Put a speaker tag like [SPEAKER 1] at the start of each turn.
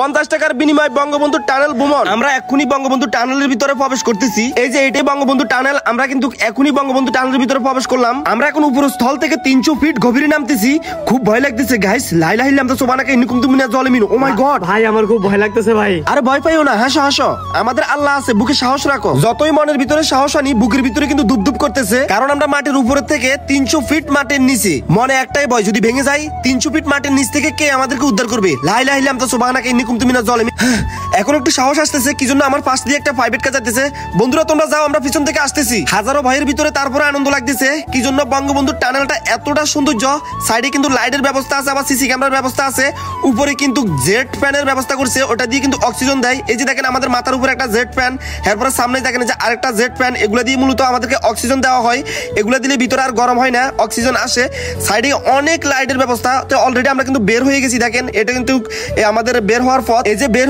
[SPEAKER 1] 50 টাকার বিনিময়ে বঙ্গবন্ধু টানেল ভ্রমণ। আমরা এখনই বঙ্গবন্ধু টানেলের ভিতরে প্রবেশ করতেছি। এই যে এটাই বঙ্গবন্ধু টানেল, আমরা কিন্তু এখনই বঙ্গবন্ধু টানেলের ভিতরে প্রবেশ করলাম। আমরা এখন উপর স্থল থেকে 300 ফিট গভীরে নামতেছি। খুব ভয় লাগতেছে গাইস। লাই লাই লাম তো সোবানাকে ইনকুম তুমি না জলেমিন। ও মাই গড
[SPEAKER 2] ভাই, আমার খুব ভয় লাগতেছে ভাই।
[SPEAKER 1] আরে ভয় পাইও না, হাসো হাসো, আমাদের আল্লাহ আছে, বুকে সাহস রাখো। যতই মনের ভিতরে সাহস আনি, বুকের ভিতরে কিন্তু দুপ করতেছে, কারণ আমরা মাটির উপরে থেকে 300 ফিট মাটির নিচে। মনে একটাই ভয়, যদি ভেঙে যাই 300 ফিট মাটির নিচ থেকে কে আমাদেরকে উদ্ধার করবে? লাই লাই লাম তো সোবানাকে ইনকুম তুমি না জলেমিন। এখন একটু সাহস আসতেছে, কি জন্য আমার পাশ দিয়ে একটা প্রাইভেট কার যাইতেছে। বন্ধুরা তোমরা যাও, আমরা পিছন থেকে আসতেছি। হাজারো ভয়ের ভিতরে তারপরে আনন্দ লাগতেছে, কি জন্য বঙ্গবন্ধু টানেলটা এতটা সৌন্দর্য। সাইডে কিন্তু লাইটের ব্যবস্থা আছে, আবার সিসি ক্যামেরার ব্যবস্থা আছে। উপরে কিন্তু জেট ফ্যানের ব্যবস্থা করছে, ওটা দিয়ে কিন্তু অক্সিজেন দেয়। এই যে দেখেন আমাদের মাথার উপরে একটা জেট ফ্যান, এরপরে সামনে দেখেন যে আরেকটা জেট ফ্যান। এগুলা দিয়ে মূলত আমাদেরকে অক্সিজেন দেওয়া হয়। এগুলা দিলে ভিতরে আর গরম হয় না, অক্সিজেন আসে। সাইডে অনেক লাইটের ব্যবস্থা। তো অলরেডি আমরা কিন্তু বের হয়ে গেছি। দেখেন এটা কিন্তু আমাদের বের হওয়ার পথ। এই যে বের